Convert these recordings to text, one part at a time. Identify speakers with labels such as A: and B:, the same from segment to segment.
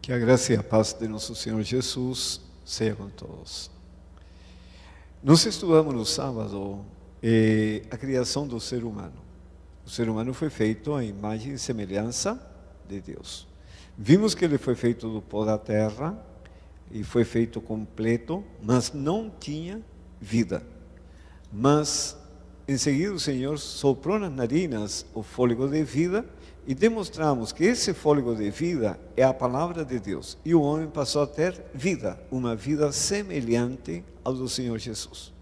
A: Que a graça e a paz de nosso Senhor Jesus seja com todos. Nós estudamos no sábado a criação do ser humano. O ser humano foi feito à imagem e semelhança de Deus. Vimos que ele foi feito do pó da terra e foi feito completo, mas não tinha vida. Mas em seguida o Senhor soprou nas narinas o fôlego de vida e demonstramos que esse fôlego de vida é a palavra de Deus. E o homem passou a ter vida, uma vida semelhante ao do Senhor Jesus.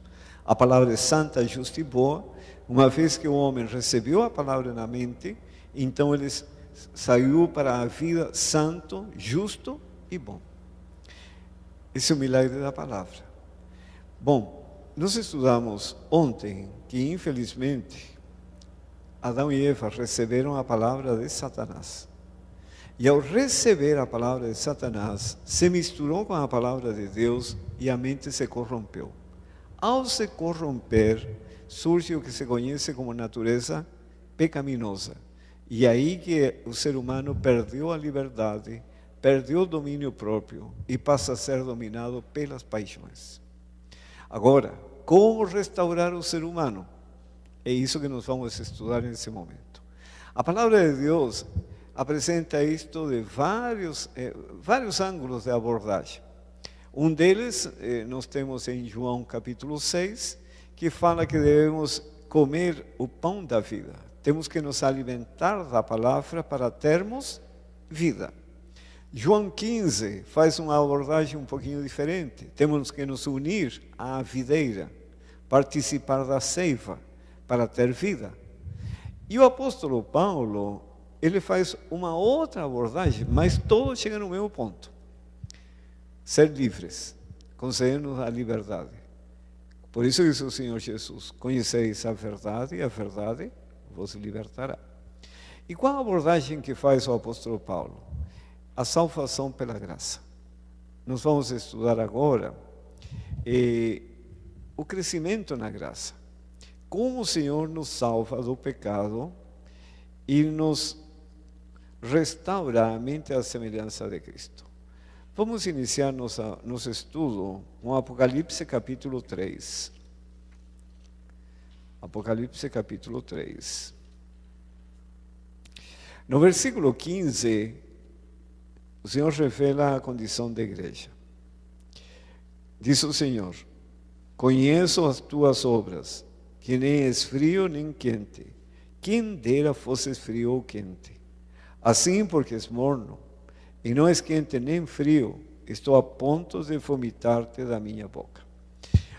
A: A palavra é santa, justa e boa. Uma vez que o homem recebeu a palavra na mente, então ele saiu para a vida santo, justo e bom. Esse é o milagre da palavra. Bom, nós estudamos ontem que infelizmente Adão e Eva receberam a palavra de Satanás. E ao receber a palavra de Satanás, se misturou com a palavra de Deus e a mente se corrompeu. Ao se corromper, surge o que se conhece como natureza pecaminosa. E aí que o ser humano perdeu a liberdade, perdeu o domínio próprio e passa a ser dominado pelas paixões. Agora, como restaurar o ser humano? É isso que nós vamos estudar nesse momento. A palavra de Deus apresenta isto de vários ângulos de abordagem. Um deles nós temos em João capítulo 6, que fala que devemos comer o pão da vida. Temos que nos alimentar da palavra para termos vida. João 15 faz uma abordagem um pouquinho diferente. Temos que nos unir à videira, participar da ceifa, para ter vida. E o apóstolo Paulo, ele faz uma outra abordagem, mas todos chegam no mesmo ponto. Ser livres, conceder-nos a liberdade. Por isso diz o Senhor Jesus: conhecereis a verdade e a verdade vos libertará. E qual a abordagem que faz o apóstolo Paulo? A salvação pela graça. Nós vamos estudar agora o crescimento na graça. Como o Senhor nos salva do pecado e nos restaura a mente à semelhança de Cristo. Vamos iniciar nosso estudo com Apocalipse capítulo 3. Apocalipse capítulo 3. No versículo 15, o Senhor revela a condição da igreja. Diz o Senhor: conheço as tuas obras, que nem és frio nem quente. Quem dera fosses frio ou quente. Assim, porque és morno, e não és quente nem frio, estou a ponto de vomitar-te da minha boca.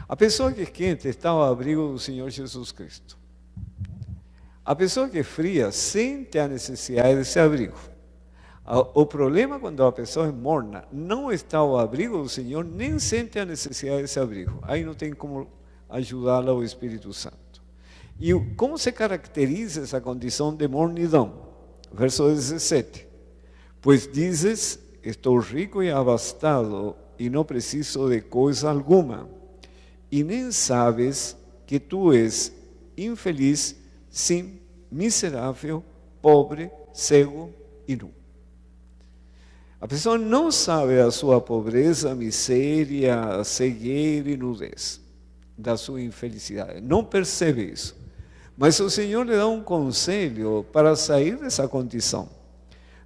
A: A pessoa que é quente está ao abrigo do Senhor Jesus Cristo. A pessoa que é fria sente a necessidade desse abrigo. O problema quando a pessoa é morna, não está ao abrigo do Senhor, nem sente a necessidade desse abrigo. Aí não tem como ajudá-la o Espírito Santo. E como se caracteriza essa condição de mornidão? Verso 17. Pois dizes: estou rico e abastado e não preciso de coisa alguma. E nem sabes que tu és infeliz, sim, miserável, pobre, cego e nu. A pessoa não sabe a sua pobreza, miséria, cegueira e nudez, da sua infelicidade. Não percebe isso. Mas o Senhor lhe dá um conselho para sair dessa condição.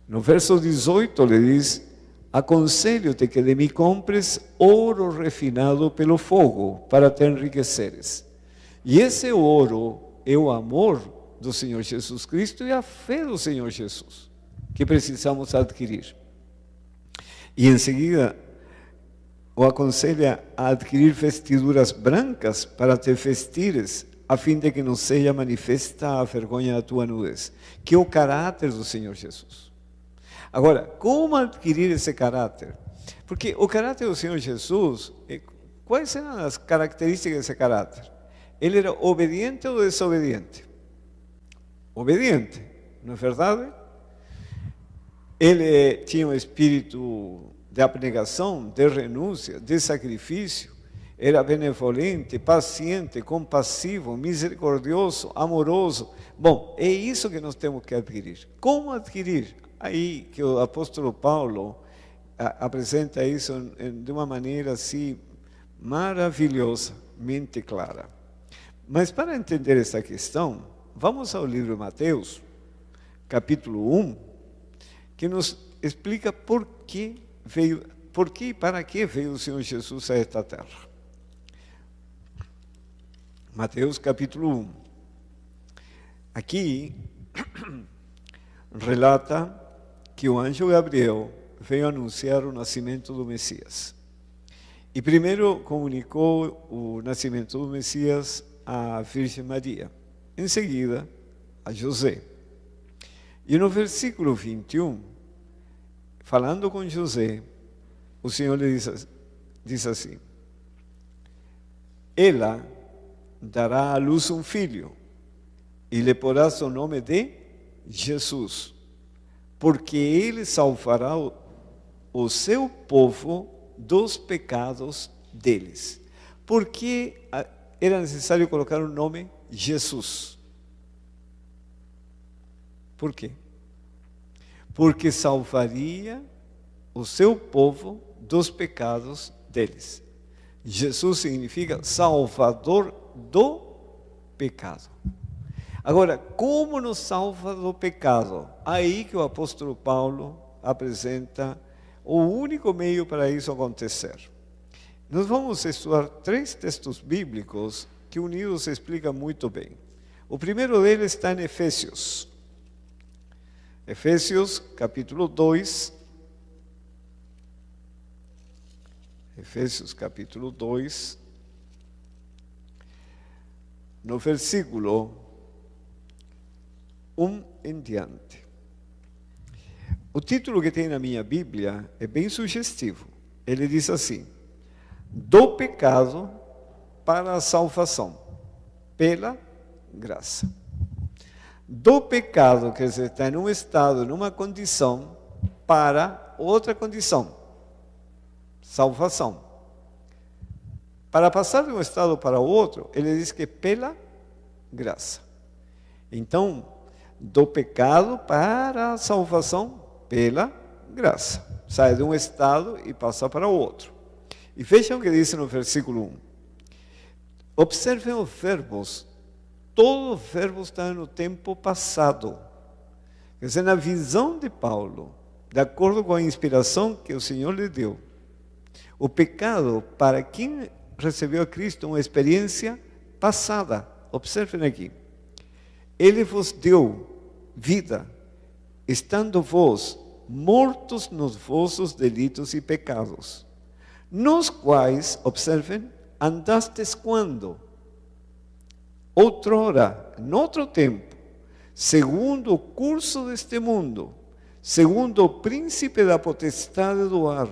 A: No verso 18 ele diz: aconselho-te que de mim compres ouro refinado pelo fogo, para te enriqueceres. E esse ouro é o amor do Senhor Jesus Cristo e a fé do Senhor Jesus, que precisamos adquirir. E em seguida o aconselha a adquirir vestiduras brancas para te vestires, a fim de que não seja manifesta a vergonha da tua nudez, que é o caráter do Senhor Jesus. Agora, como adquirir esse caráter? Porque o caráter do Senhor Jesus, quais eram as características desse caráter? Ele era obediente ou desobediente? Obediente, não é verdade? Ele tinha um espírito de abnegação, de renúncia, de sacrifício. Era benevolente, paciente, compassivo, misericordioso, amoroso. Bom, é isso que nós temos que adquirir. Como adquirir? Aí que o apóstolo Paulo apresenta isso de uma maneira assim maravilhosamente clara. Mas para entender essa questão, vamos ao livro de Mateus, capítulo 1, que nos explica por que e para que veio o Senhor Jesus a esta terra. Mateus capítulo 1. Aqui relata que o anjo Gabriel veio anunciar o nascimento do Messias. E primeiro comunicou o nascimento do Messias à Virgem Maria, em seguida a José. E no versículo 21, falando com José, o Senhor lhe diz assim: ela dará à luz um filho, e lhe porás o nome de Jesus, porque ele salvará o seu povo dos pecados deles. Por que era necessário colocar o nome Jesus? Por quê? Porque salvaria o seu povo dos pecados deles. Jesus significa salvador do pecado. Agora, como nos salva do pecado? Aí que o apóstolo Paulo apresenta o único meio para isso acontecer. Nós vamos estudar 3 textos bíblicos que unidos explicam muito bem. O primeiro deles está em Efésios. Efésios capítulo 2. Efésios capítulo 2. No versículo 1 em diante. O título que tem na minha Bíblia é bem sugestivo. Ele diz assim: do pecado para a salvação, pela graça. Do pecado, quer dizer, está em um estado, numa condição, para outra condição, salvação. Para passar de um estado para o outro, ele diz que pela graça. Então, do pecado para a salvação, pela graça. Sai de um estado e passa para o outro. E vejam o que diz no versículo 1. Observem os verbos. Todo o verbo está no tempo passado. Quer dizer, na visão de Paulo, de acordo com a inspiração que o Senhor lhe deu, o pecado, para quem recebeu a Cristo, é uma experiência passada. Observem aqui. Ele vos deu vida, estando vós mortos nos vossos delitos e pecados, nos quais, observem, andastes quando? Outrora, noutro tempo, segundo o curso deste mundo, segundo o príncipe da potestade do ar,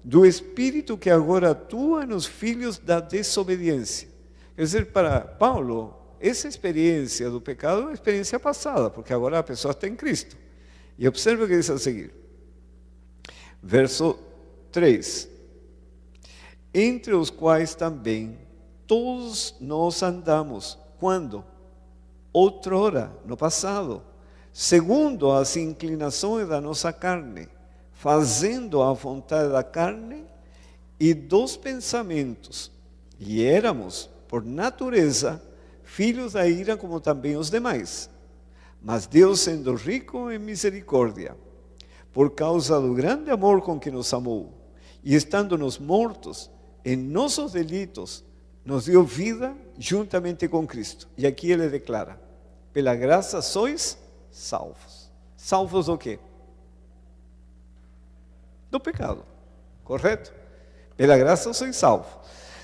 A: do espírito que agora atua nos filhos da desobediência. Quer dizer, para Paulo, essa experiência do pecado é uma experiência passada, porque agora a pessoa está em Cristo. E observe o que diz a seguir. Verso 3. Entre os quais também todos nós andamos. Quando? Outrora, no passado, segundo as inclinações da nossa carne, fazendo a vontade da carne e dos pensamentos. E éramos, por natureza, filhos da ira como também os demais. Mas Deus, sendo rico em misericórdia, por causa do grande amor com que nos amou, e estando-nos mortos em nossos delitos, nos deu vida juntamente com Cristo. E aqui ele declara: pela graça sois salvos. Salvos do quê? Do pecado, correto? Pela graça sois salvos.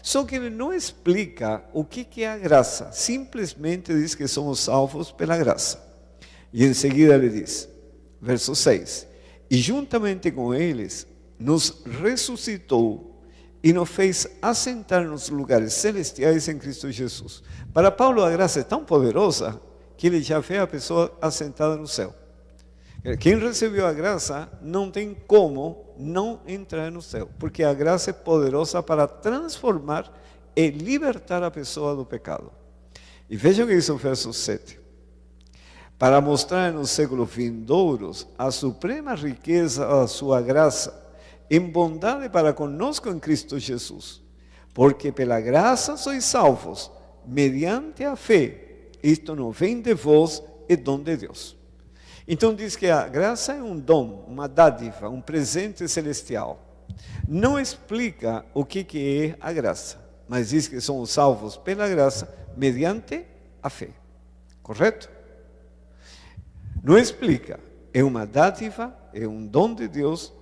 A: Só que ele não explica o que é a graça, simplesmente diz que somos salvos pela graça. E em seguida ele diz, verso 6, e juntamente com eles nos ressuscitou e nos fez assentar nos lugares celestiais em Cristo Jesus. Para Paulo a graça é tão poderosa que ele já vê a pessoa assentada no céu. Quem recebeu a graça não tem como não entrar no céu, porque a graça é poderosa para transformar e libertar a pessoa do pecado. E vejam o que diz o verso 7. Para mostrar nos séculos vindouros a suprema riqueza da sua graça em bondade para conosco em Cristo Jesus. Porque pela graça sois salvos, mediante a fé. Isto não vem de vós, é dom de Deus. Então diz que a graça é um dom, uma dádiva, um presente celestial. Não explica o que é a graça, mas diz que somos salvos pela graça, mediante a fé. Correto? Não explica. É uma dádiva, é um dom de Deus,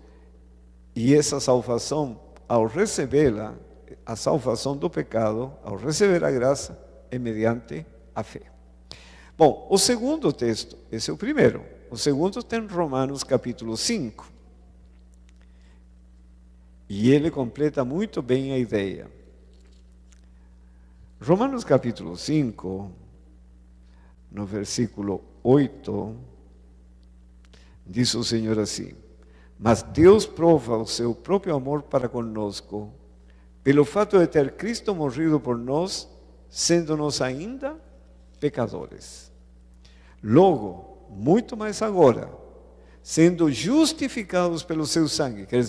A: e essa salvação, ao recebê-la, a salvação do pecado, ao receber a graça, é mediante a fé. Bom, o segundo texto, esse é o primeiro. O segundo está em Romanos capítulo 5. E ele completa muito bem a ideia. Romanos capítulo 5, no versículo 8, diz o Senhor assim: mas Deus prova o seu próprio amor para conosco, pelo fato de ter Cristo morrido por nós, sendo nós ainda pecadores. Logo, muito mais agora, sendo justificados pelo seu sangue, quer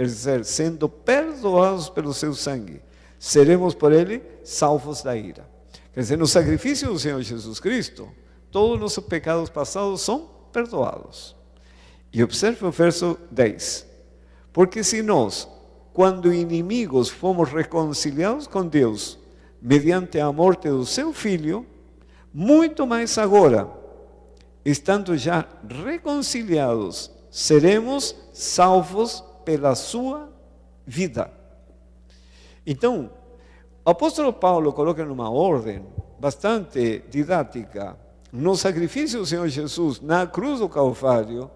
A: dizer, sendo perdoados pelo seu sangue, seremos por ele salvos da ira. Quer dizer, no sacrifício do Senhor Jesus Cristo, todos os nossos pecados passados são perdoados. E observe o verso 10. Porque se nós, quando inimigos, fomos reconciliados com Deus, mediante a morte do seu Filho, muito mais agora, estando já reconciliados, seremos salvos pela sua vida. Então, o apóstolo Paulo coloca numa ordem bastante didática. No sacrifício do Senhor Jesus, na cruz do Calvário,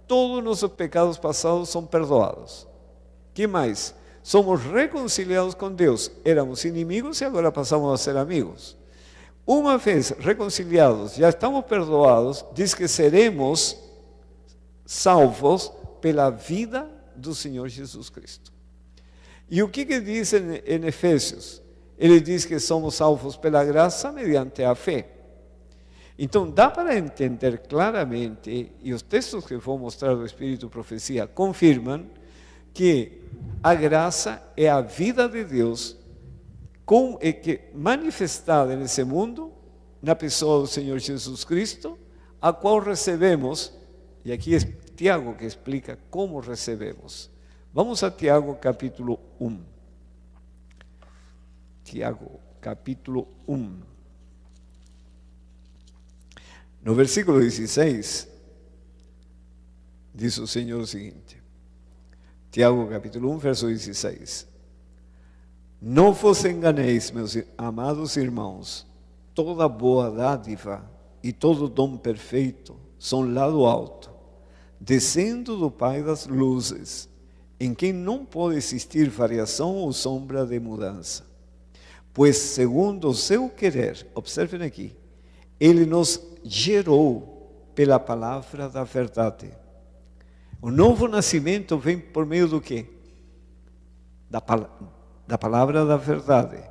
A: todos os nossos pecados passados são perdoados. Que mais? Somos reconciliados com Deus. Éramos inimigos e agora passamos a ser amigos. Uma vez reconciliados, já estamos perdoados, diz que seremos salvos pela vida do Senhor Jesus Cristo. E o que diz em Efésios? Ele diz que somos salvos pela graça mediante a fé. Então, dá para entender claramente, e os textos que vou mostrar do Espírito e Profecia confirmam, que a graça é a vida de Deus manifestada nesse mundo, na pessoa do Senhor Jesus Cristo, a qual recebemos, e aqui é Tiago que explica como recebemos. Vamos a Tiago capítulo 1. Tiago capítulo 1. No versículo 16, diz o Senhor o seguinte, Tiago capítulo 1, verso 16. Não vos enganeis, meus amados irmãos, toda boa dádiva e todo dom perfeito são lá do alto, descendo do Pai das luzes, em quem não pode existir variação ou sombra de mudança. Pois segundo o seu querer, observem aqui, Ele nos gerou pela palavra da verdade. O novo nascimento vem por meio do quê? Da palavra da verdade.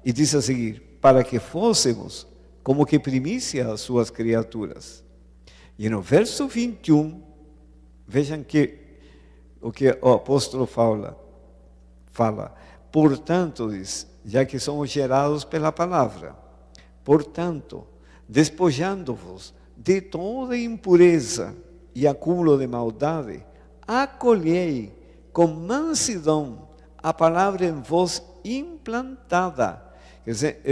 A: E diz a seguir, para que fôssemos como que primícia as suas criaturas. E no verso 21, vejam o que o apóstolo fala. Portanto, diz, já que somos gerados pela palavra, portanto, despojando-vos de toda impureza e acúmulo de maldade, acolhei com mansidão a palavra em vós implantada. Quer dizer,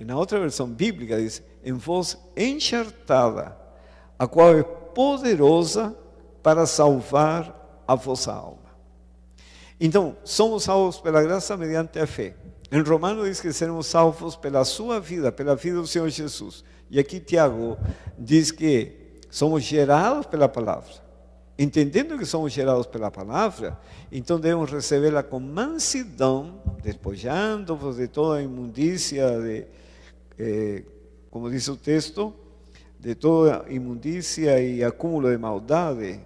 A: na outra versão bíblica diz, em vós enxertada, a qual é poderosa para salvar a vossa alma. Então, somos salvos pela graça mediante a fé. Em Romanos diz que seremos salvos pela sua vida, pela vida do Senhor Jesus. E aqui Tiago diz que somos gerados pela palavra. Entendendo que somos gerados pela palavra, então devemos recebê-la com mansidão, despojando-vos de toda imundícia, como diz o texto, de toda imundícia e acúmulo de maldade,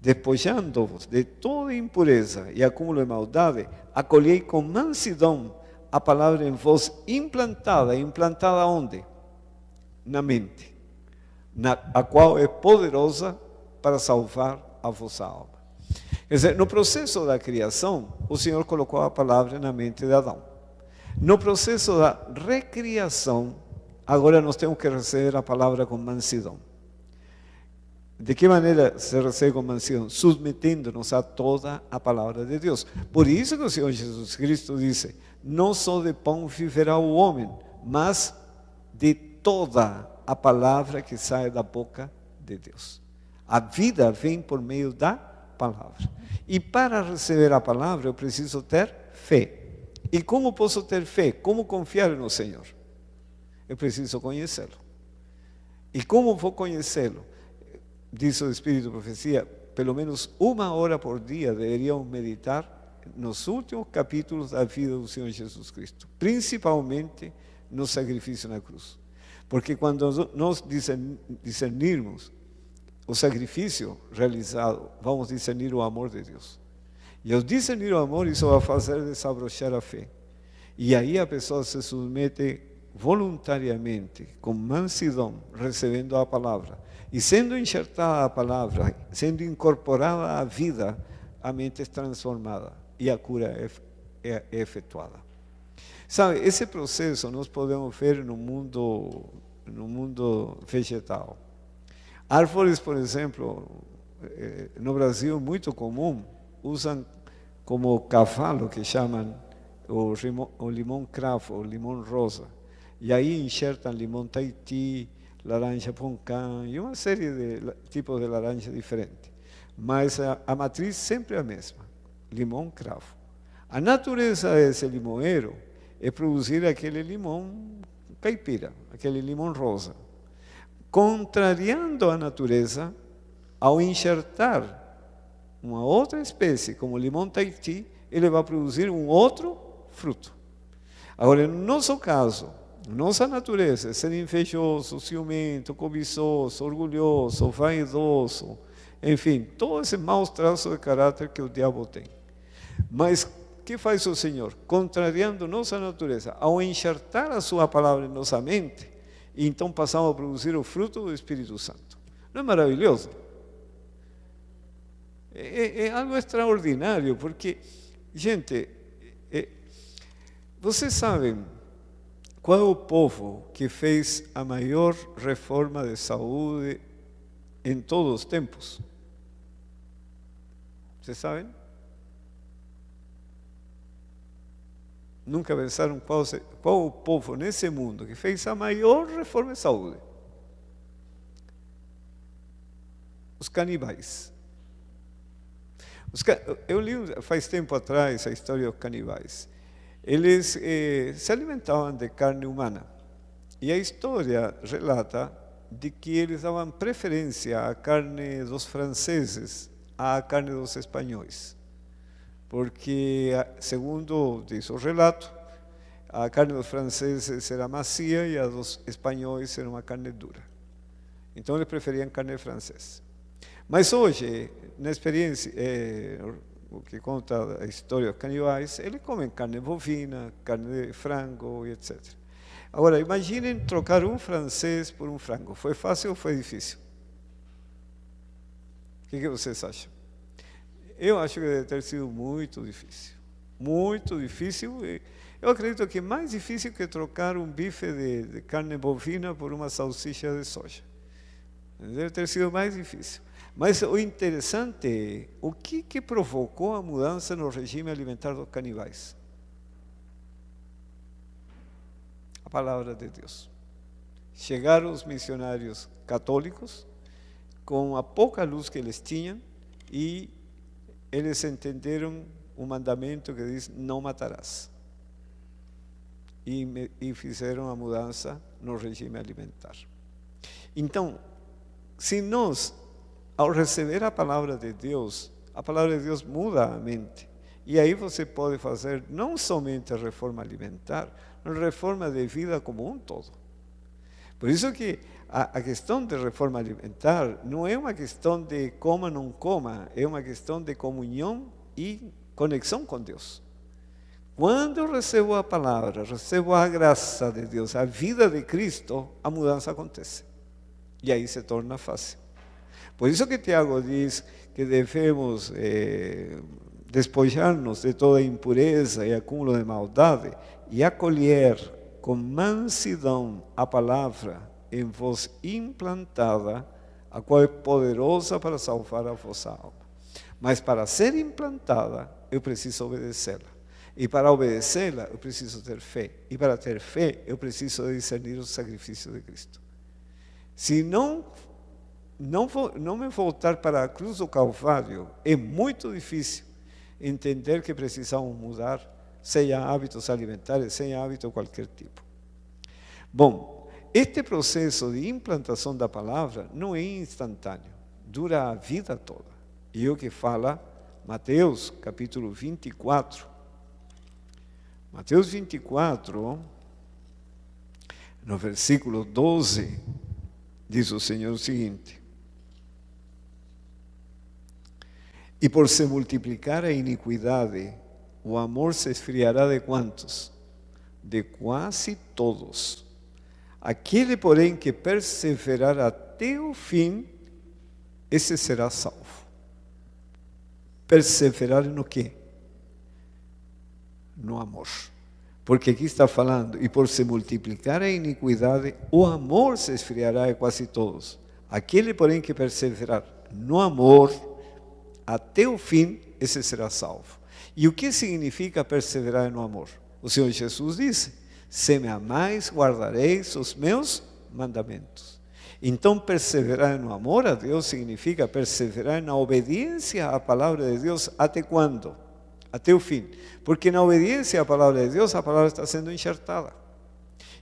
A: despojando-vos de toda impureza e acúmulo de maldade, acolhei com mansidão a palavra em vós implantada onde? Na mente, a qual é poderosa para salvar a vossa alma. Quer dizer, no processo da criação, o Senhor colocou a palavra na mente de Adão. No processo da recriação, agora nós temos que receber a palavra com mansidão. De que maneira se recebe com mansidão? Submetendo-nos a toda a palavra de Deus. Por isso que o Senhor Jesus Cristo disse: não só de pão viverá o homem, mas de toda a palavra que sai da boca de Deus. A vida vem por meio da palavra. E para receber a palavra eu preciso ter fé. E como posso ter fé? Como confiar no Senhor? Eu preciso conhecê-lo. E como vou conhecê-lo? Diz o Espírito de Profecia, pelo menos 1 hora por dia deveríamos meditar nos últimos capítulos da vida do Senhor Jesus Cristo, principalmente no sacrifício na cruz. Porque quando nós discernirmos o sacrifício realizado, vamos discernir o amor de Deus. E ao discernir o amor, isso vai fazer desabrochar a fé. E aí a pessoa se submete voluntariamente, com mansidão, recebendo a palavra. E sendo enxertada a palavra, sendo incorporada à vida, a mente é transformada e a cura é efetuada. Sabe, esse processo nós podemos ver no mundo vegetal. Árvores, por exemplo, no Brasil, muito comum, usam como cavalo, que chamam o limão cravo, o limão rosa. E aí enxertam limão Tahiti, laranja poncã e uma série de tipos de laranja diferentes. Mas a matriz sempre é a mesma, limão cravo. A natureza desse limoeiro é produzir aquele limão caipira, aquele limão rosa. Contrariando a natureza, ao enxertar uma outra espécie, como o limão Tahiti, ele vai produzir um outro fruto. Agora, no nosso caso, nossa natureza é ser invejoso, ciumento, cobiçoso, orgulhoso, vaidoso, enfim, todos esses maus traços de caráter que o diabo tem. Mas o que faz o Senhor? Contrariando nossa natureza, ao enxertar a sua palavra em nossa mente, então passamos a produzir o fruto do Espírito Santo. Não é maravilhoso? É algo extraordinário, porque, gente, vocês sabem qual é o povo que fez a maior reforma de saúde em todos os tempos? Vocês sabem? Nunca pensaram qual o povo nesse mundo que fez a maior reforma de saúde? Os canibais. Eu li faz tempo atrás a história dos canibais. Eles se alimentavam de carne humana. E a história relata de que eles davam preferência à carne dos franceses à carne dos espanhóis. Porque, segundo diz o relato, a carne dos franceses era macia e a dos espanhóis era uma carne dura. Então eles preferiam carne francesa. Mas hoje, na experiência, o que conta a história dos canibais, eles comem carne bovina, carne de frango e etc. Agora, imaginem trocar um francês por um frango. Foi fácil ou foi difícil? O que vocês acham? Eu acho que deve ter sido muito difícil. Muito difícil. Eu acredito que mais difícil que trocar um bife de carne bovina por uma salsicha de soja. Deve ter sido mais difícil. Mas o interessante é o que provocou a mudança no regime alimentar dos canibais. A palavra de Deus. Chegaram os missionários católicos com a pouca luz que eles tinham e eles entenderam o mandamento que diz: não matarás. E fizeram a mudança no regime alimentar. Então, se nós, ao receber a palavra de Deus muda a mente. E aí você pode fazer não somente a reforma alimentar, mas reforma de vida como um todo. Por isso que a questão de reforma alimentar não é uma questão de coma ou não coma, é uma questão de comunhão e conexão com Deus. Quando eu recebo a palavra, recebo a graça de Deus, a vida de Cristo, a mudança acontece. E aí se torna fácil. Por isso que Tiago diz que devemos despojar-nos de toda impureza e acúmulo de maldade e acolher com mansidão a palavra em vós implantada, a qual é poderosa para salvar a vossa alma. Mas para ser implantada, eu preciso obedecê-la. E para obedecê-la, eu preciso ter fé. E para ter fé, eu preciso discernir o sacrifício de Cristo. Se não me voltar para a cruz do Calvário, é muito difícil entender que precisamos mudar, seja hábitos alimentares, seja hábito de qualquer tipo. Bom, este processo de implantação da palavra não é instantâneo, dura a vida toda. E é o que fala Mateus, capítulo 24. Mateus 24, no versículo 12, diz o Senhor o seguinte: e por se multiplicar a iniquidade, o amor se esfriará de quantos? De quase todos. Aquele, porém, que perseverar até o fim, esse será salvo. Perseverar no quê? No amor. Porque aqui está falando, e por se multiplicar a iniquidade, o amor se esfriará de quase todos. Aquele, porém, que perseverar no amor, até o fim, esse será salvo. E o que significa perseverar no amor? O Senhor Jesus disse: se me amais, guardareis os meus mandamentos. Então, perseverar no amor a Deus significa perseverar na obediência à palavra de Deus até quando? Até o fim. Porque na obediência à palavra de Deus, a palavra está sendo enxertada.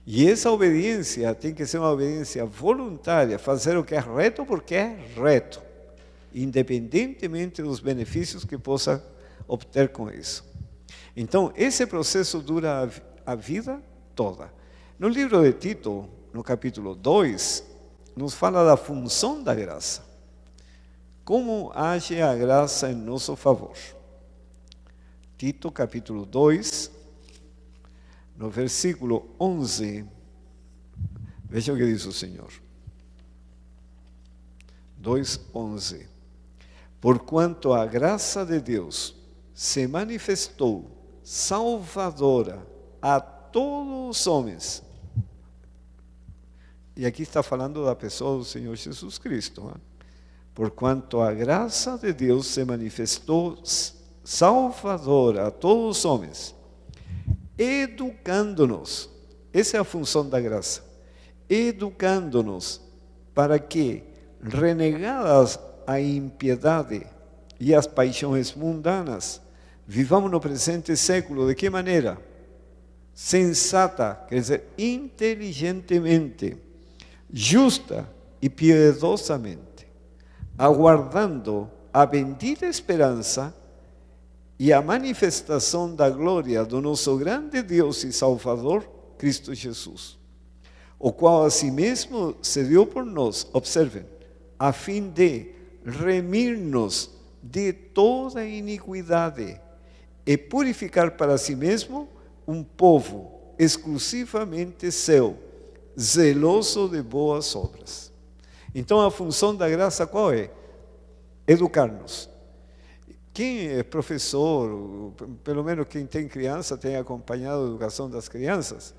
A: E essa obediência tem que ser uma obediência voluntária, fazer o que é reto porque é reto, independentemente dos benefícios que possa obter com isso. Então, esse processo dura a vida toda. No livro de Tito, no capítulo 2, nos fala da função da graça. Como age a graça em nosso favor? Tito, capítulo 2, no versículo 11, veja o que diz o Senhor. 2:11. Porquanto a graça de Deus se manifestou salvadora a todos os homens. E aqui está falando da pessoa do Senhor Jesus Cristo. Né? Porquanto a graça de Deus se manifestou salvadora a todos os homens, educando-nos. Essa é a função da graça. Educando-nos para que, renegadas a impiedade e as paixões mundanas, vivamos no presente século. De que maneira? Sensata, quer dizer, inteligentemente, justa e piedosamente, aguardando a bendita esperança e a manifestação da glória do nosso grande Deus e Salvador, Cristo Jesus, o qual a si mesmo se deu por nós, observem, a fim de remir-nos de toda iniquidade e purificar para si mesmo um povo exclusivamente seu, zeloso de boas obras. Então a função da graça qual é? Educar-nos. Quem é professor, pelo menos quem tem criança, tem acompanhado a educação das crianças,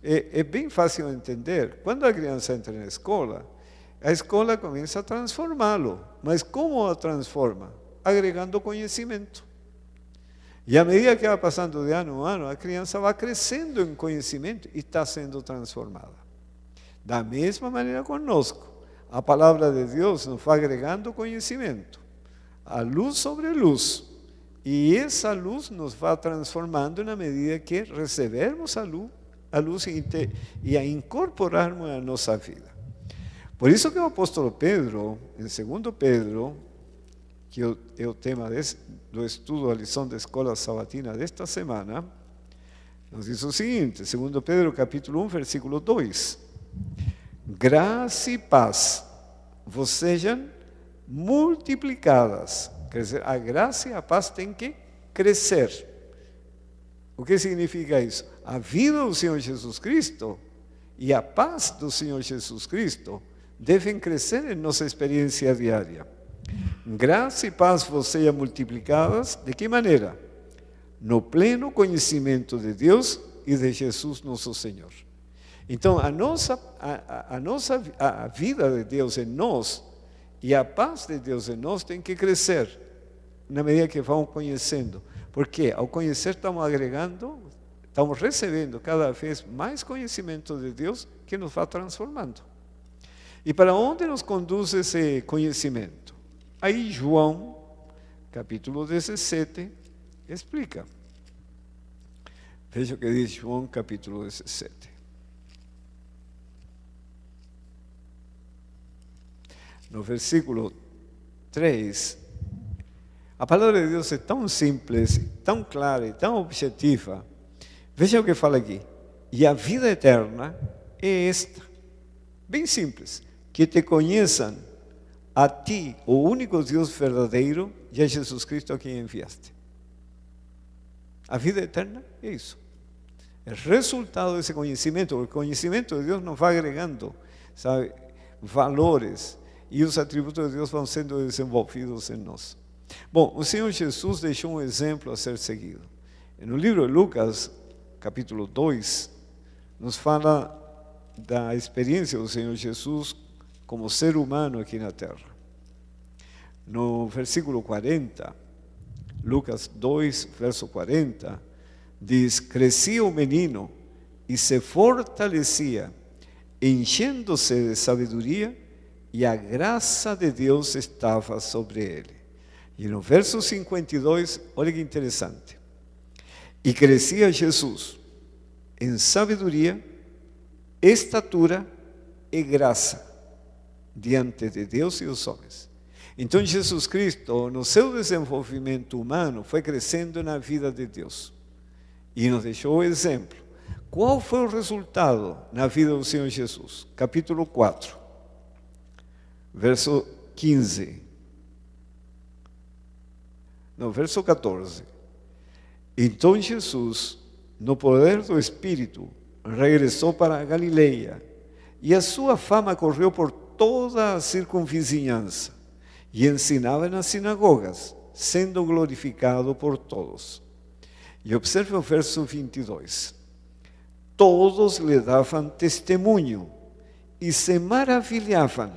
A: é bem fácil entender. Quando a criança entra na escola, a escola começa a transformá-lo. Mas como a transforma? Agregando conhecimento. E à medida que vai passando de ano a ano, a criança vai crescendo em conhecimento e está sendo transformada. Da mesma maneira conosco. A palavra de Deus nos vai agregando conhecimento. A luz sobre luz. E essa luz nos vai transformando na medida que recebermos a luz e a incorporarmos na nossa vida. Por isso que o apóstolo Pedro, em 2 Pedro, que é o tema do estudo da lição da escola sabatina desta semana, nos diz o seguinte, 2 Pedro capítulo 1, versículo 2. Graça e paz vos sejam multiplicadas. Quer dizer, a graça e a paz têm que crescer. O que significa isso? A vida do Senhor Jesus Cristo e a paz do Senhor Jesus Cristo devem crescer em nossa experiência diária. Graça e paz vos sejam multiplicadas, de que maneira? No pleno conhecimento de Deus e de Jesus nosso Senhor. Então, a vida de Deus em nós e a paz de Deus em nós tem que crescer na medida que vamos conhecendo. Porque ao conhecer estamos agregando, estamos recebendo cada vez mais conhecimento de Deus que nos vai transformando. E para onde nos conduz esse conhecimento? Aí João, capítulo 17, explica. Veja o que diz João, capítulo 17. No versículo 3, a palavra de Deus é tão simples, tão clara e tão objetiva. Veja o que fala aqui. E a vida eterna é esta. Bem simples. Que te conheçam a ti, o único Deus verdadeiro, e a Jesus Cristo a quem enviaste. A vida eterna é isso. É resultado desse conhecimento. O conhecimento de Deus nos vai agregando, sabe, valores, e os atributos de Deus vão sendo desenvolvidos em nós. Bom, o Senhor Jesus deixou um exemplo a ser seguido. No livro de Lucas, capítulo 2, nos fala da experiência do Senhor Jesus como ser humano aqui na terra. No versículo 40, Lucas 2, verso 40, diz: crescia o menino e se fortalecia, enchendo-se de sabedoria, e a graça de Deus estava sobre ele. E no verso 52, olha que interessante. E crescia Jesus em sabedoria, estatura e graça diante de Deus e dos homens. Então Jesus Cristo, no seu desenvolvimento humano, foi crescendo na vida de Deus. E nos deixou o exemplo. Qual foi o resultado na vida do Senhor Jesus? Capítulo 4, verso 15. No verso 14. Então Jesus, no poder do Espírito, regressou para a Galileia, e a sua fama correu por toda a circunvizinhança, e ensinava nas sinagogas, sendo glorificado por todos. E observe o verso 22. Todos lhe davam testemunho, e se maravilhavam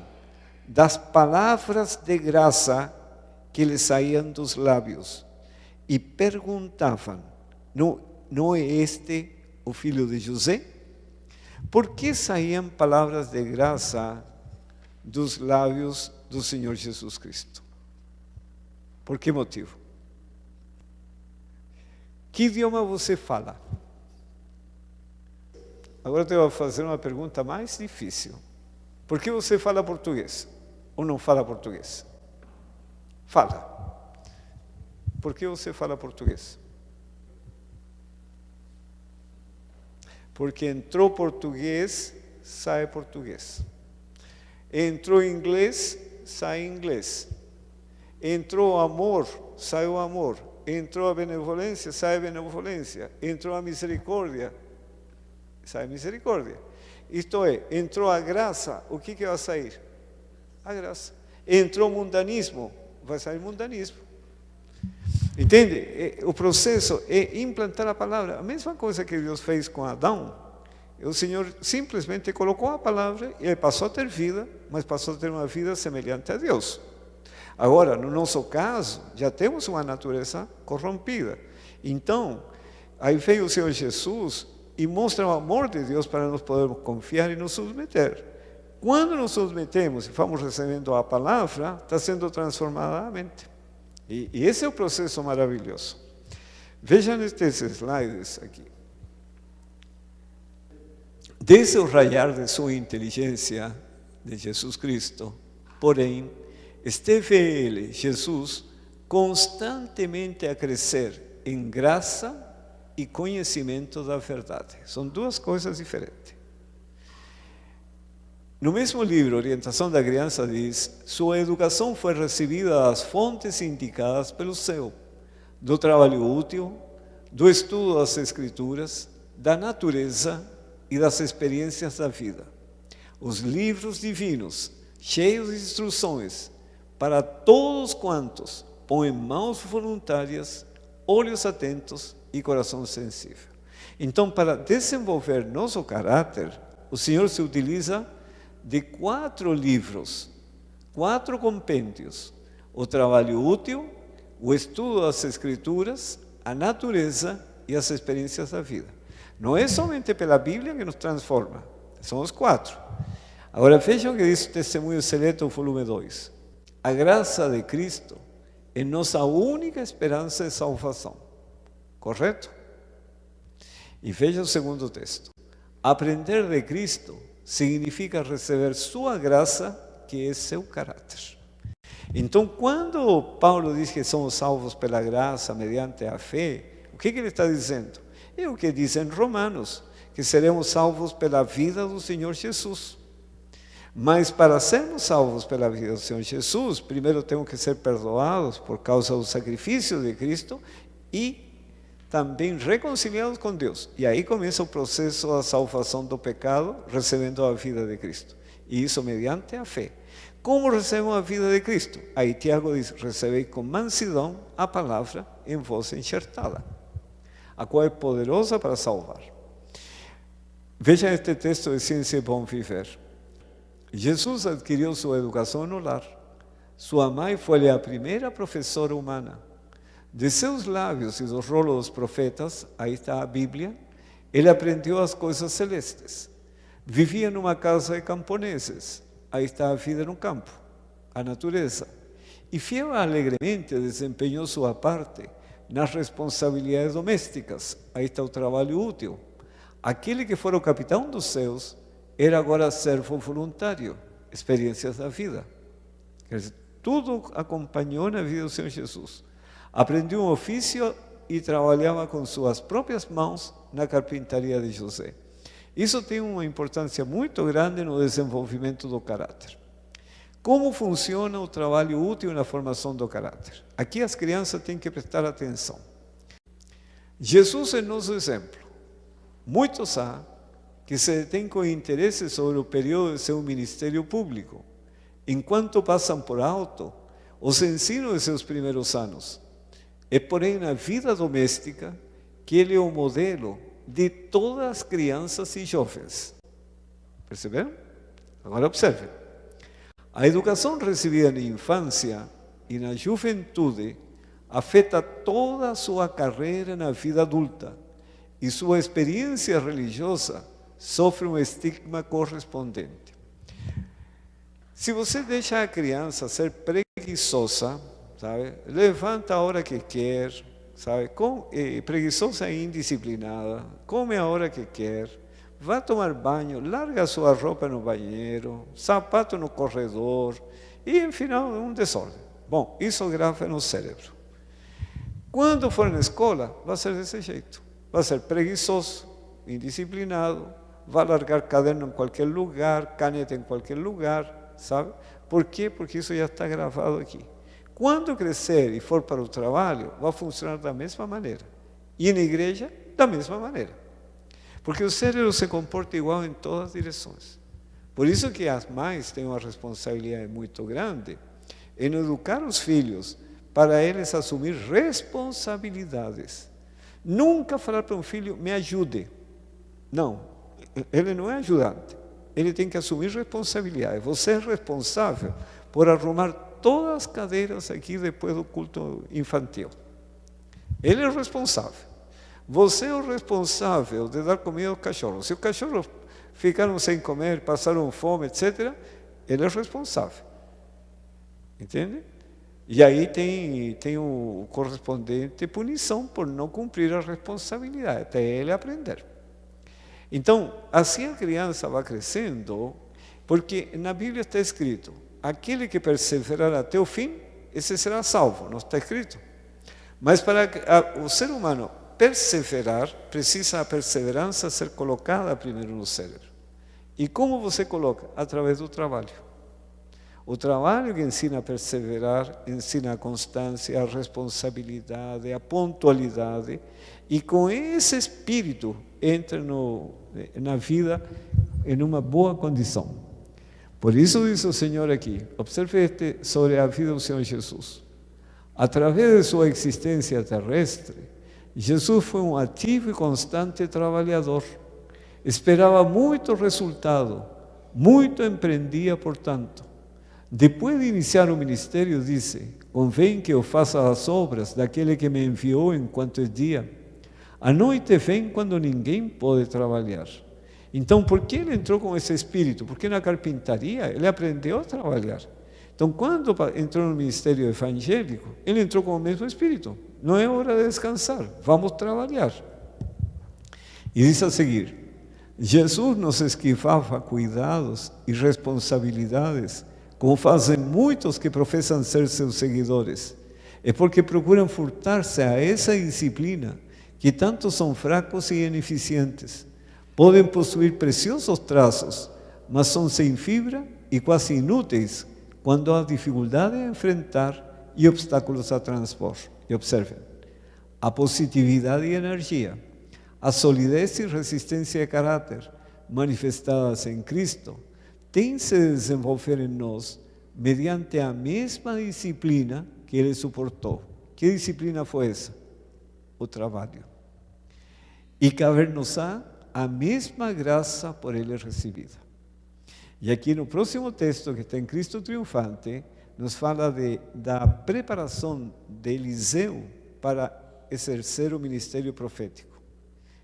A: das palavras de graça que lhe saíam dos lábios, e perguntavam: não é este o filho de José? Por que saíam palavras de graça dos lábios do Senhor Jesus Cristo? Por que motivo? Que idioma você fala? Agora eu vou fazer uma pergunta mais difícil. Por que você fala português? Ou não fala português? Fala. Por que você fala português? Porque entrou português, sai português. Entrou inglês, sai inglês. Entrou amor, sai o amor. Entrou a benevolência, sai a benevolência. Entrou a misericórdia, sai a misericórdia. Isto é, entrou a graça, o que vai sair? A graça. Entrou o mundanismo, vai sair mundanismo. Entende? O processo é implantar a palavra. A mesma coisa que Deus fez com Adão. O Senhor simplesmente colocou a palavra e ele passou a ter vida, mas passou a ter uma vida semelhante a Deus. Agora, no nosso caso, já temos uma natureza corrompida. Então, aí veio o Senhor Jesus e mostra o amor de Deus para nós podermos confiar e nos submeter. Quando nos submetemos e vamos recebendo a palavra, está sendo transformada a mente. E esse é o processo maravilhoso. Vejam estes slides aqui. Desde o raiar de sua inteligência de Jesus Cristo, porém, esteve ele, Jesus, constantemente a crescer em graça e conhecimento da verdade. São duas coisas diferentes. No mesmo livro, Orientação da Criança, diz: sua educação foi recebida das fontes indicadas pelo céu, do trabalho útil, do estudo das Escrituras, da natureza e das experiências da vida. os livros divinos, cheios de instruções, para todos quantos põem mãos voluntárias, olhos atentos e coração sensível. Então, para desenvolver nosso caráter, o Senhor se utiliza de 4 livros, 4 compêndios: o trabalho útil, o estudo das Escrituras, a natureza e as experiências da vida. Não é somente pela Bíblia que nos transforma, são os 4. Agora vejam o que diz o Testemunho Seleto, volume 2. A graça de Cristo é nossa única esperança de salvação. Correto? E veja o segundo texto. Aprender de Cristo significa receber sua graça, que é seu caráter. Então, quando Paulo diz que somos salvos pela graça, mediante a fé, o que ele está dizendo? É o que diz em Romanos, que seremos salvos pela vida do Senhor Jesus. Mas para sermos salvos pela vida do Senhor Jesus, primeiro temos que ser perdoados por causa do sacrifício de Cristo e também reconciliados com Deus. E aí começa o processo da salvação do pecado, recebendo a vida de Cristo. E isso mediante a fé. Como recebemos a vida de Cristo? Aí Tiago diz: recebei com mansidão a palavra em vós enxertada, a qual é poderosa para salvar. Veja este texto de Ciência e Bom Viver. Jesus adquiriu sua educação no lar. Sua mãe foi a primeira professora humana. De seus lábios e dos rolos dos profetas, aí está a Bíblia, ele aprendeu as coisas celestes. Vivia numa casa de camponeses, aí está a vida no campo, a natureza. E fiel e alegremente desempenhou sua parte nas responsabilidades domésticas, aí está o trabalho útil. Aquele que fora o capitão dos céus era agora servo voluntário, experiências da vida. Quer dizer, tudo acompanhou na vida do Senhor Jesus. Aprendeu um ofício e trabalhava com suas próprias mãos na carpintaria de José. Isso tem uma importância muito grande no desenvolvimento do caráter. Como funciona o trabalho útil na formação do caráter? Aqui as crianças têm que prestar atenção. Jesus é nosso exemplo. Muitos há que se detêm com interesse sobre o período de seu ministério público, enquanto passam por alto os ensinos de seus primeiros anos. É, porém, na vida doméstica que ele é o modelo de todas as crianças e jovens. Perceberam? Agora observem. A educação recebida na infância e na juventude afeta toda a sua carreira na vida adulta, e sua experiência religiosa sofre um estigma correspondente. Se você deixa a criança ser preguiçosa, sabe? Levanta a hora que quer, sabe? Preguiçosa e indisciplinada, come a hora que quer, vai tomar banho, larga sua roupa no banheiro, sapato no corredor, e, no final, um desordem. Bom, isso grava no cérebro. Quando for na escola, vai ser desse jeito. Vai ser preguiçoso, indisciplinado, vai largar caderno em qualquer lugar, caneta em qualquer lugar, sabe? Por quê? Porque isso já está gravado aqui. Quando crescer e for para o trabalho, vai funcionar da mesma maneira. E na igreja, da mesma maneira. Porque o cérebro se comporta igual em todas as direções. Por isso que as mães têm uma responsabilidade muito grande em educar os filhos para eles assumir responsabilidades. Nunca falar para um filho, me ajude. Não, ele não é ajudante. Ele tem que assumir responsabilidade. Você é responsável por arrumar todas as cadeiras aqui depois do culto infantil. Ele é o responsável. Você é o responsável de dar comida aos cachorros. Se os cachorros ficaram sem comer, passaram fome, etc., ele é o responsável. Entende? E aí tem o correspondente punição por não cumprir a responsabilidade, até ele aprender. Então, assim a criança vai crescendo, porque na Bíblia está escrito: aquele que perseverar até o fim, esse será salvo, não está escrito? Mas para o ser humano perseverar, precisa a perseverança ser colocada primeiro no cérebro. E como você coloca? Através do trabalho. O trabalho que ensina a perseverar, ensina a constância, a responsabilidade, a pontualidade, e com esse espírito entra na vida em uma boa condição. Por isso diz o Senhor aqui, observe sobre a vida do Senhor Jesus. Através de sua existência terrestre, Jesus foi um ativo e constante trabalhador. Esperava muito resultado, muito empreendia, portanto. Depois de iniciar o ministério, disse: convém que eu faça as obras daquele que me enviou enquanto é dia. A noite vem quando ninguém pode trabalhar. Então, por que ele entrou com esse espírito? Porque na carpintaria ele aprendeu a trabalhar. Então, quando entrou no ministério evangélico, ele entrou com o mesmo espírito. Não é hora de descansar, vamos trabalhar. E diz a seguir: Jesus nos esquivava cuidados e responsabilidades, como fazem muitos que professam ser seus seguidores. É porque procuram furtar-se a essa disciplina, que tanto são fracos e ineficientes. Podem possuir preciosos traços, mas são sem fibra e quase inúteis quando há dificuldade a enfrentar e obstáculos a transpor. E observem, a positividade e energia, a solidez e resistência de caráter manifestadas em Cristo têm-se de desenvolver em nós mediante a mesma disciplina que Ele suportou. Que disciplina foi essa? O trabalho. E caber-nos-á a mesma graça por Ele recebida. E aqui no próximo texto, que está em Cristo Triunfante, nos fala da preparação de Eliseu para exercer o ministério profético.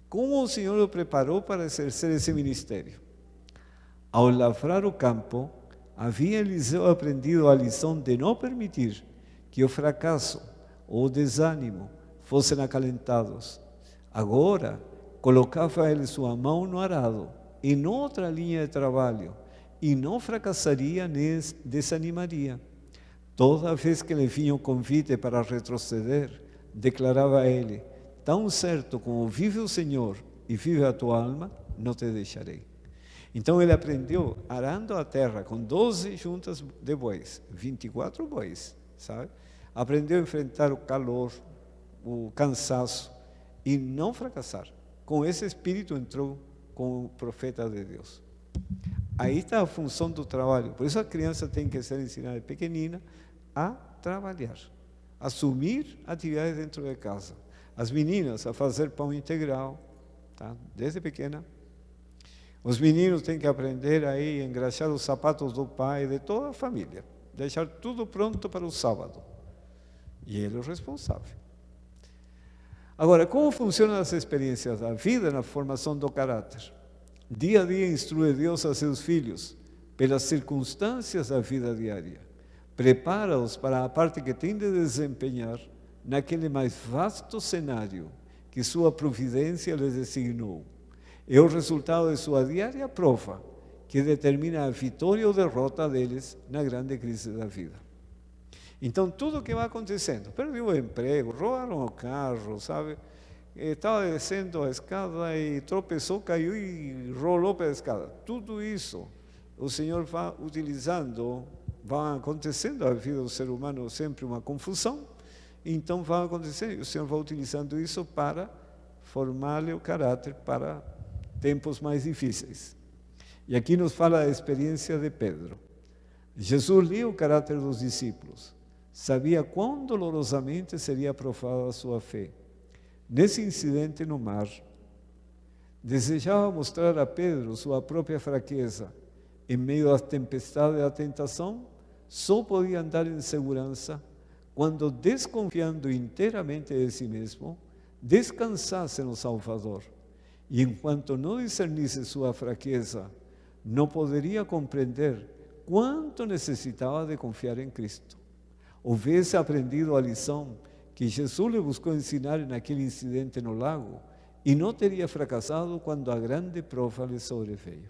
A: Como o Senhor o preparou para exercer esse ministério? Ao lavrar o campo, havia Eliseu aprendido a lição de não permitir que o fracasso ou o desânimo fossem acalentados. Agora, colocava ele sua mão no arado, em outra linha de trabalho, e não fracassaria nem desanimaria. Toda vez que lhe vinha um convite para retroceder, declarava ele: tão certo como vive o Senhor e vive a tua alma, não te deixarei. Então ele aprendeu arando a terra com 12 juntas de bois, 24 bois, sabe? Aprendeu a enfrentar o calor, o cansaço e não fracassar. Com esse espírito entrou como profeta de Deus. Aí está a função do trabalho. Por isso a criança tem que ser ensinada pequenina a trabalhar, assumir atividades dentro de casa. As meninas a fazer pão integral, tá? Desde pequena. Os meninos têm que aprender a engraxar os sapatos do pai, de toda a família, deixar tudo pronto para o sábado. E ele é o responsável. Agora, como funcionam as experiências da vida na formação do caráter? Dia a dia instrui Deus a seus filhos, pelas circunstâncias da vida diária. Prepara-os para a parte que tem de desempenhar naquele mais vasto cenário que sua providência lhes designou. É o resultado de sua diária prova que determina a vitória ou derrota deles na grande crise da vida. Então, tudo o que vai acontecendo, perdeu o emprego, roubaram o carro, sabe? Estava descendo a escada e tropeçou, caiu e rolou pela escada. Tudo isso o Senhor vai utilizando, vai acontecendo, a vida do ser humano é sempre uma confusão, então vai acontecendo, o Senhor vai utilizando isso para formar-lhe o caráter para tempos mais difíceis. E aqui nos fala a experiência de Pedro. Jesus lia o caráter dos discípulos, sabia quão dolorosamente seria provada a sua fé. Nesse incidente no mar, desejava mostrar a Pedro sua própria fraqueza. Em meio às tempestades da tentação, só podia andar em segurança quando, desconfiando inteiramente de si mesmo, descansasse no Salvador. E enquanto não discernisse sua fraqueza, não poderia compreender quanto necessitava de confiar em Cristo. Houvesse aprendido a lição que Jesus lhe buscou ensinar naquele incidente no lago, e não teria fracassado quando a grande prova lhe sobreveio.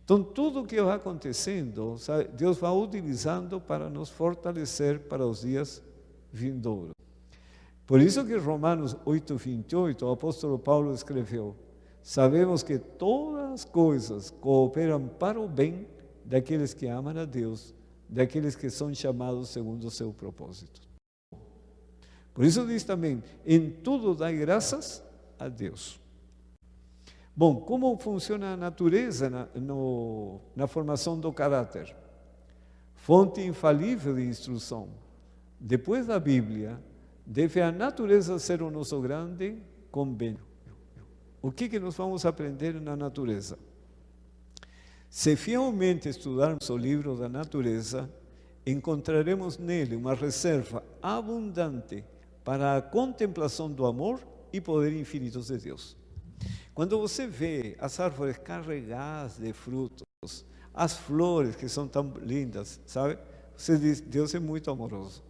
A: Então, tudo o que vai acontecendo, sabe, Deus vai utilizando para nos fortalecer para os dias vindouros. Por isso que Romanos 8:28, o apóstolo Paulo escreveu: sabemos que todas as coisas cooperam para o bem daqueles que amam a Deus, daqueles que são chamados segundo o seu propósito. Por isso diz também: em tudo dai graças a Deus. Bom, como funciona a natureza na formação do caráter? Fonte infalível de instrução. Depois da Bíblia, deve a natureza ser o nosso grande convênio. O que nós vamos aprender na natureza? Se fielmente estudarmos o livro da natureza, encontraremos nele uma reserva abundante para a contemplação do amor e poder infinitos de Deus. Quando você vê as árvores carregadas de frutos, as flores que são tão lindas, sabe? Você diz, Deus é muito amoroso.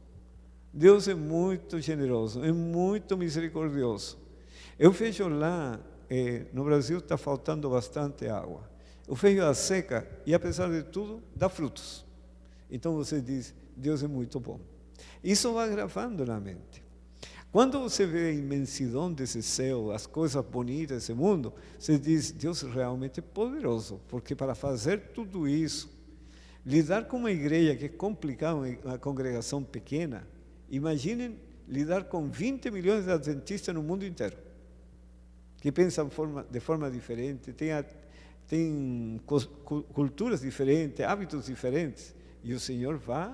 A: Deus é muito generoso, é muito misericordioso. Eu vejo lá, no Brasil está faltando bastante água. Eu vejo a seca e, apesar de tudo, dá frutos. Então você diz, Deus é muito bom. Isso vai gravando na mente. Quando você vê a imensidão desse céu, as coisas bonitas desse mundo, você diz, Deus realmente é poderoso, porque para fazer tudo isso, lidar com uma igreja que é complicado, uma congregação pequena, imaginem lidar com 20 milhões de adventistas no mundo inteiro, que pensam de forma diferente, tem culturas diferentes, hábitos diferentes, e o Senhor vai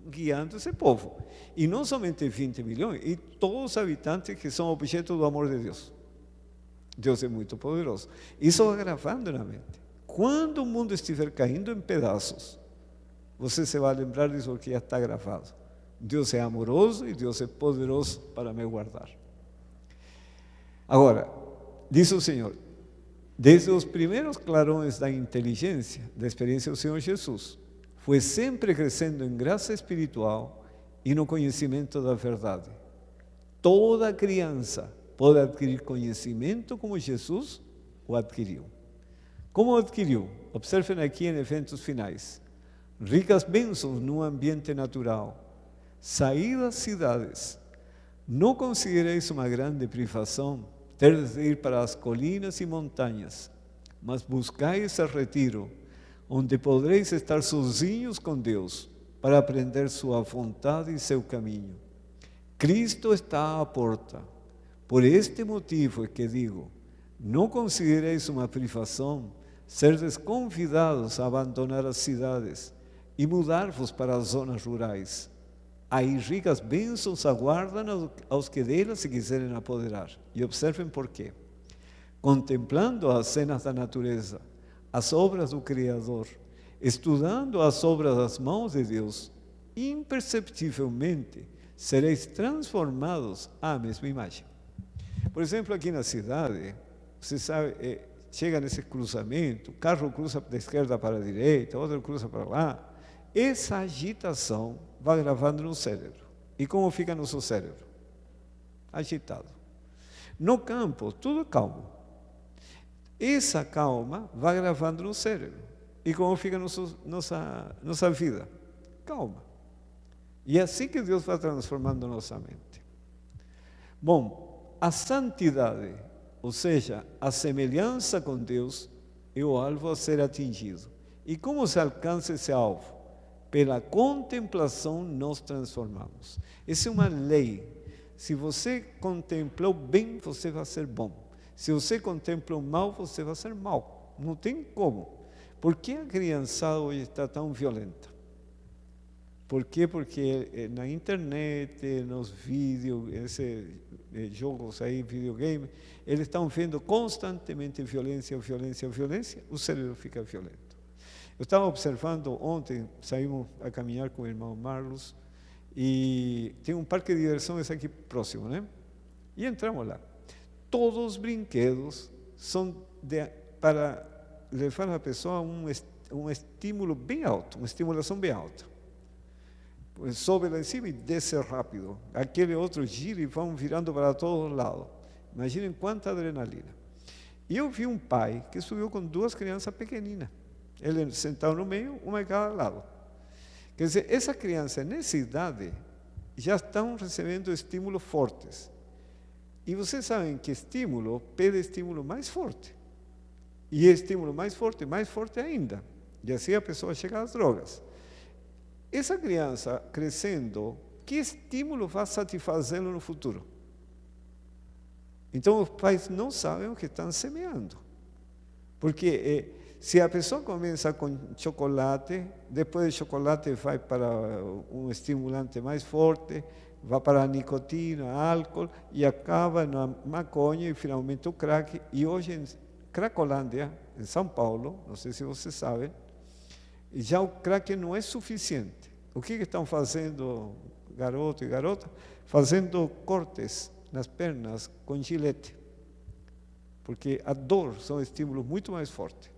A: guiando esse povo. E não somente 20 milhões, e todos os habitantes que são objeto do amor de Deus. Deus é muito poderoso. Isso vai gravando na mente. Quando o mundo estiver caindo em pedaços, você se vai lembrar disso que já está gravado. Deus é amoroso e Deus é poderoso para me guardar. Agora, diz o Senhor, desde os primeiros clarões da inteligência, da experiência do Senhor Jesus, foi sempre crescendo em graça espiritual e no conhecimento da verdade. Toda criança pode adquirir conhecimento como Jesus o adquiriu. Como adquiriu? Observem aqui em eventos finais. Ricas bênçãos no ambiente natural. Sair das cidades. Não considereis uma grande privação ter de ir para as colinas e montanhas, mas buscai esse retiro, onde podereis estar sozinhos com Deus, para aprender sua vontade e seu caminho. Cristo está à porta. Por este motivo é que digo, não considereis uma privação serdes convidados a abandonar as cidades e mudar-vos para as zonas rurais. Aí ricas bênçãos aguardam aos que delas se quiserem apoderar. E observem por quê. Contemplando as cenas da natureza, as obras do Criador, estudando as obras das mãos de Deus, imperceptivelmente sereis transformados à mesma imagem. Por exemplo, aqui na cidade, você sabe, chega nesse cruzamento, o carro cruza da esquerda para a direita, outro cruza para lá. Essa agitação vai gravando no cérebro. E como fica no seu cérebro? Agitado. No campo, tudo calmo. Essa calma vai gravando no cérebro. E como fica nossa vida? Calma. E é assim que Deus vai transformando nossa mente. Bom, a santidade, ou seja, a semelhança com Deus, é o alvo a ser atingido. E como se alcança esse alvo? Pela contemplação nos transformamos. Essa é uma lei. Se você contemplou bem, você vai ser bom. Se você contemplou mal, você vai ser mal. Não tem como. Por que a criançada hoje está tão violenta? Por quê? Porque na internet, nos vídeos, esses jogos aí, videogame, eles estão vendo constantemente violência, violência, violência, o cérebro fica violento. Eu estava observando ontem, saímos a caminhar com o irmão Marlos, e tem um parque de diversões aqui próximo, né? E entramos lá. Todos os brinquedos são para levar a pessoa a um estímulo bem alto, uma estimulação bem alta. Sobe lá em cima e desce rápido. Aquele outro gira e vão virando para todos os lados. Imaginem quanta adrenalina. E eu vi um pai que subiu com duas crianças pequeninas. Ele sentado no meio, uma em cada lado. Quer dizer, essa criança, nessa idade, já estão recebendo estímulos fortes. E vocês sabem que estímulo pede estímulo mais forte. E estímulo mais forte ainda. E assim a pessoa chega às drogas. Essa criança crescendo, que estímulo vai satisfazê-lo no futuro? Então os pais não sabem o que estão semeando. Porque se a pessoa começa com chocolate, depois do chocolate vai para um estimulante mais forte, vai para a nicotina, álcool, e acaba na maconha e finalmente o crack. E hoje em Cracolândia, em São Paulo, não sei se vocês sabem, já o crack não é suficiente. O que estão fazendo garoto e garota? Fazendo cortes nas pernas com gilete. Porque a dor são estímulos muito mais fortes.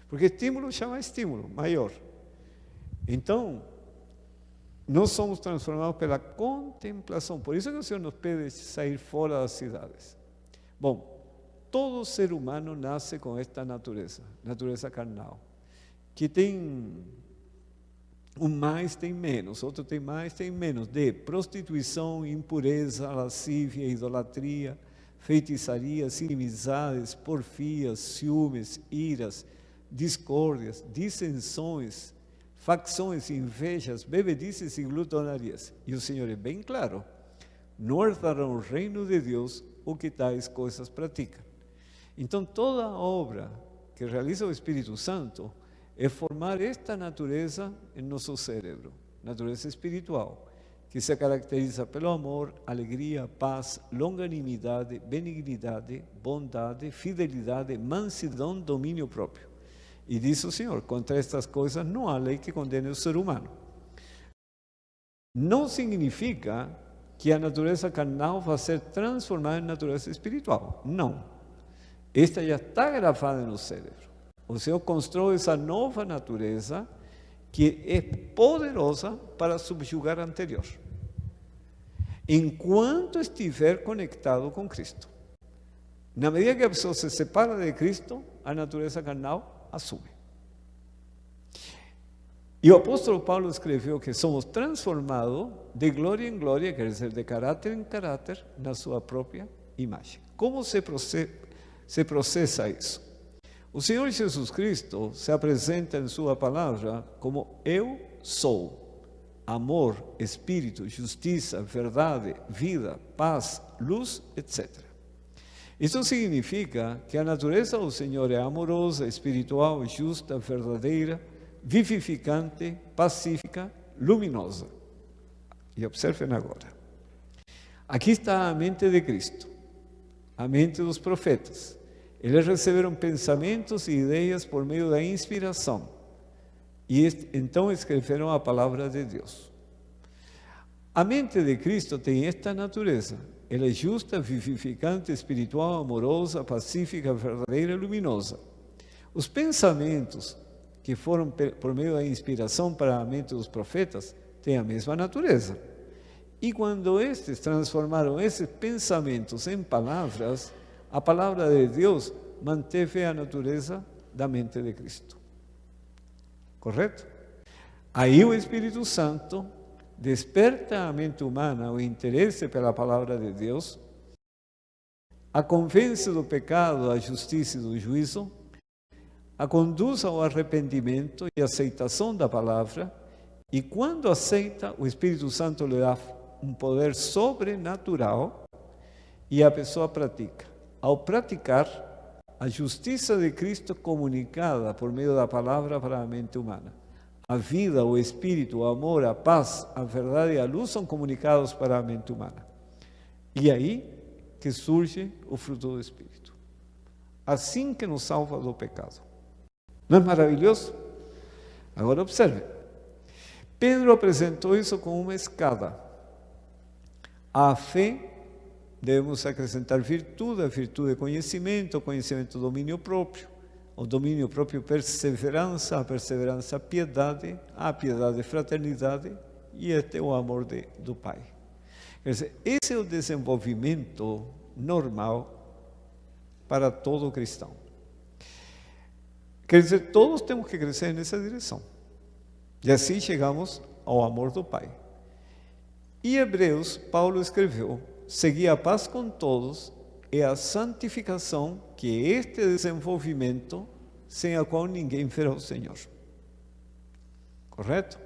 A: Porque estímulo chama estímulo maior. Então, nós somos transformados pela contemplação. Por isso que o Senhor nos pede sair fora das cidades. Bom, todo ser humano nasce com esta natureza carnal, que tem um mais, tem menos, outro tem mais, tem menos, de prostituição, impureza, lascívia, idolatria, feitiçarias, inimizades, porfias, ciúmes, iras, discórdias, dissensões, facções, invejas, bebedices e glutonarias. E o Senhor é bem claro: não herdarão o reino de Deus o que tais coisas praticam. Então, toda a obra que realiza o Espírito Santo é formar esta natureza em nosso cérebro, natureza espiritual, que se caracteriza pelo amor, alegria, paz, longanimidade, benignidade, bondade, fidelidade, mansidão, domínio próprio. E diz o Senhor: contra estas coisas não há lei que condene o ser humano. Não significa que a natureza carnal vai ser transformada em natureza espiritual. Não. Esta já está gravada no cérebro. O Senhor constrói essa nova natureza que é poderosa para subjugar a anterior, enquanto estiver conectado com Cristo. Na medida que a pessoa se separa de Cristo, a natureza carnal assume. E o apóstolo Paulo escreveu que somos transformados de glória em glória, quer dizer, de caráter em caráter, na sua própria imagem. Como se processa isso? O Senhor Jesus Cristo se apresenta em sua palavra como eu sou. Amor, espírito, justiça, verdade, vida, paz, luz, etc. Isso significa que a natureza do Senhor é amorosa, espiritual, justa, verdadeira, vivificante, pacífica, luminosa. E observem agora. Aqui está a mente de Cristo, a mente dos profetas. Eles receberam pensamentos e ideias por meio da inspiração. E então escreveram a palavra de Deus. A mente de Cristo tem esta natureza. Ela é justa, vivificante, espiritual, amorosa, pacífica, verdadeira e luminosa. Os pensamentos que foram por meio da inspiração para a mente dos profetas têm a mesma natureza. E quando estes transformaram esses pensamentos em palavras, a palavra de Deus manteve a natureza da mente de Cristo. Correto? Aí o Espírito Santo desperta a mente humana o interesse pela palavra de Deus, a convence do pecado, da justiça e do juízo, a conduz ao arrependimento e aceitação da palavra, e quando aceita, o Espírito Santo lhe dá um poder sobrenatural e a pessoa pratica. Ao praticar, a justiça de Cristo comunicada por meio da palavra para a mente humana. A vida, o espírito, o amor, a paz, a verdade e a luz são comunicados para a mente humana. E aí que surge o fruto do Espírito. Assim que nos salva do pecado. Não é maravilhoso? Agora observe. Pedro apresentou isso como uma escada. A fé, devemos acrescentar virtude, a virtude conhecimento, o conhecimento domínio próprio, o domínio próprio perseverança, a perseverança piedade, a piedade fraternidade e este é o amor do Pai. Quer dizer, esse é o desenvolvimento normal para todo cristão. Quer dizer, todos temos que crescer nessa direção. E assim chegamos ao amor do Pai. E Hebreus, Paulo escreveu: segui a paz com todos e a santificação, que é este desenvolvimento sem a qual ninguém verá o Senhor. Correto?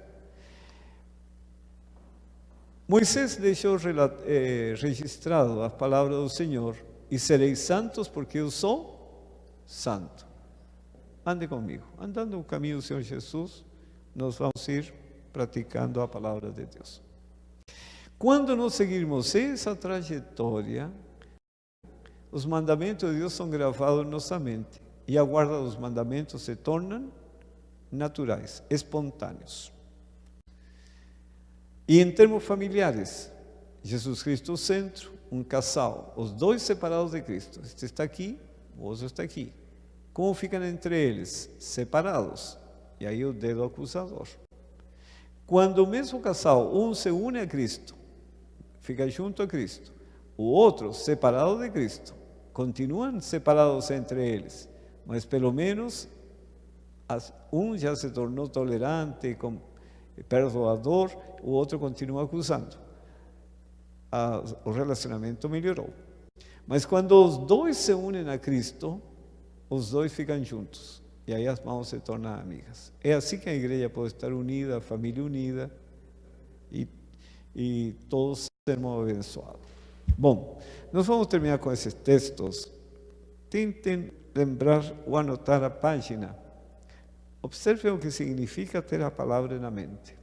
A: Moisés deixou registrado as palavras do Senhor: e sereis santos porque eu sou santo. ande conmigo. Andando un camino del Señor Jesús, nos vamos a ir practicando la palabra de Dios. Cuando nos seguimos esa trayectoria, los mandamientos de Dios son grabados en nuestra mente y a guarda dos mandamentos se tornan naturais, espontâneos. E em termos familiares, Jesus Cristo centro, um casal, os dois separados de Cristo. Este está aqui, o outro está aqui. Como ficam entre eles? Separados. E aí o dedo acusador. Quando o mesmo casal, um se une a Cristo, fica junto a Cristo, o outro separado de Cristo, continuam separados entre eles, mas pelo menos um já se tornou tolerante, perdoador, o outro continua acusando. O relacionamento melhorou. Mas quando os dois se unem a Cristo, os dois ficam juntos. E aí as mãos se tornam amigas. É assim que a igreja pode estar unida, a família unida, e todos sermos abençoados. Bom, nós vamos terminar com esses textos. Tentem lembrar ou anotar a página. Observem o que significa ter a palavra na mente.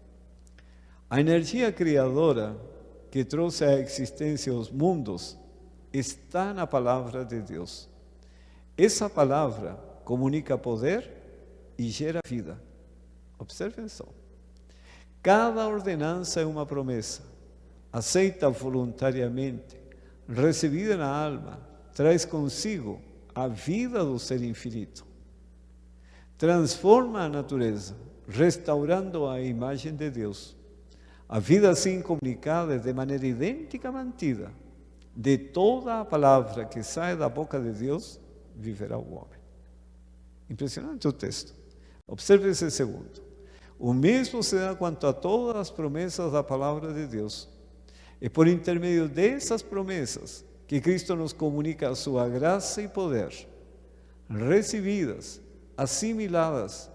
A: A energia criadora que trouxe à existência os mundos está na palavra de Deus. Essa palavra comunica poder e gera vida. Observem só. Cada ordenança é uma promessa, aceita voluntariamente, recebida na alma, traz consigo a vida do ser infinito. Transforma a natureza, restaurando a imagem de Deus. A vida assim comunicada é de maneira idêntica mantida. De toda a palavra que sai da boca de Deus, viverá o homem. Impressionante o texto. Observe esse segundo. O mesmo se dá quanto a todas as promessas da palavra de Deus. É por intermédio dessas promessas que Cristo nos comunica a sua graça e poder. Recebidas, assimiladas,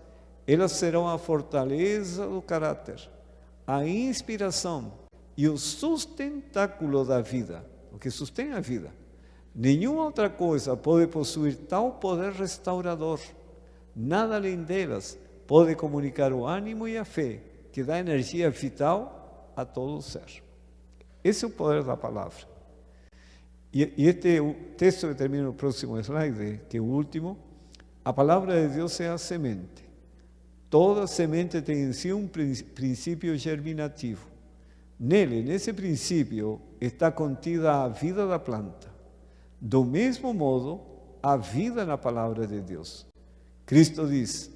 A: elas serão a fortaleza do caráter, a inspiração e o sustentáculo da vida, o que sustém a vida. Nenhuma outra coisa pode possuir tal poder restaurador. Nada além delas pode comunicar o ânimo e a fé que dá energia vital a todo o ser. Esse é o poder da palavra. E este texto que termina no próximo slide, que é o último, a palavra de Deus é a semente. Toda semente tem em si um princípio germinativo. Nesse princípio, está contida a vida da planta. Do mesmo modo, a vida na palavra de Deus. Cristo diz: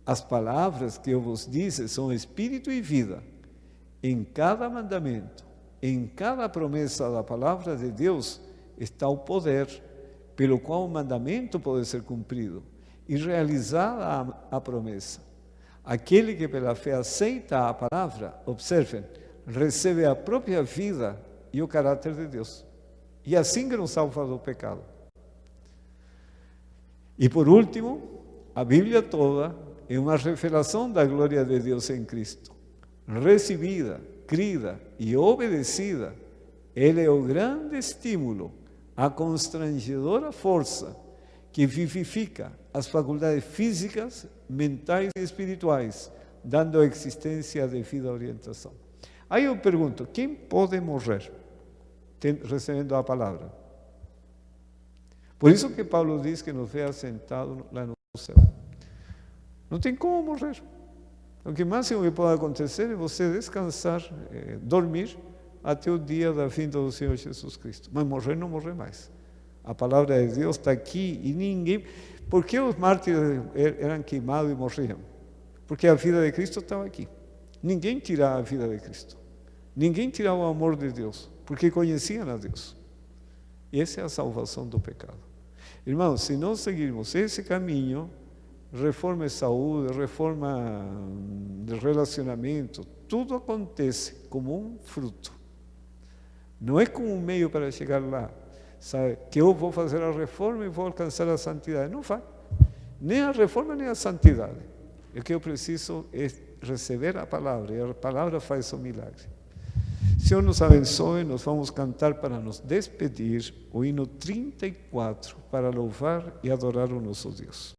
A: as palavras que eu vos disse são espírito e vida. Em cada mandamento, em cada promessa da palavra de Deus, está o poder pelo qual o mandamento pode ser cumprido e realizada a promessa. Aquele que pela fé aceita a palavra, observem, recebe a própria vida e o caráter de Deus. E assim que nos salva do pecado. E por último, a Bíblia toda é uma revelação da glória de Deus em Cristo. Recebida, crida e obedecida, ele é o grande estímulo, a constrangedora força que vivifica as faculdades físicas, mentais e espirituais, dando a existência a devida orientação. Aí eu pergunto, quem pode morrer recebendo a palavra? Por isso que Paulo diz que nos vê assentado lá no céu. Não tem como morrer. O que máximo que pode acontecer é você descansar, dormir, até o dia da vinda do Senhor Jesus Cristo. Mas morrer não morre mais. A palavra de Deus está aqui e ninguém... Por que os mártires eram queimados e morriam? Porque a vida de Cristo estava aqui. Ninguém tirava a vida de Cristo. Ninguém tirava o amor de Deus, porque conheciam a Deus. E essa é a salvação do pecado. Irmãos, se nós seguirmos esse caminho, reforma de saúde, reforma de relacionamento, tudo acontece como um fruto. Não é como um meio para chegar lá. Sabe, que eu vou fazer a reforma e vou alcançar a santidade. Não vai. Nem a reforma, nem a santidade. O que eu preciso é receber a palavra, e a palavra faz o milagre. Senhor nos abençoe, nós vamos cantar para nos despedir o hino 34, para louvar e adorar o nosso Deus.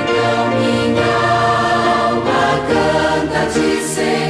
B: Então minha alma canta-te, Senhor.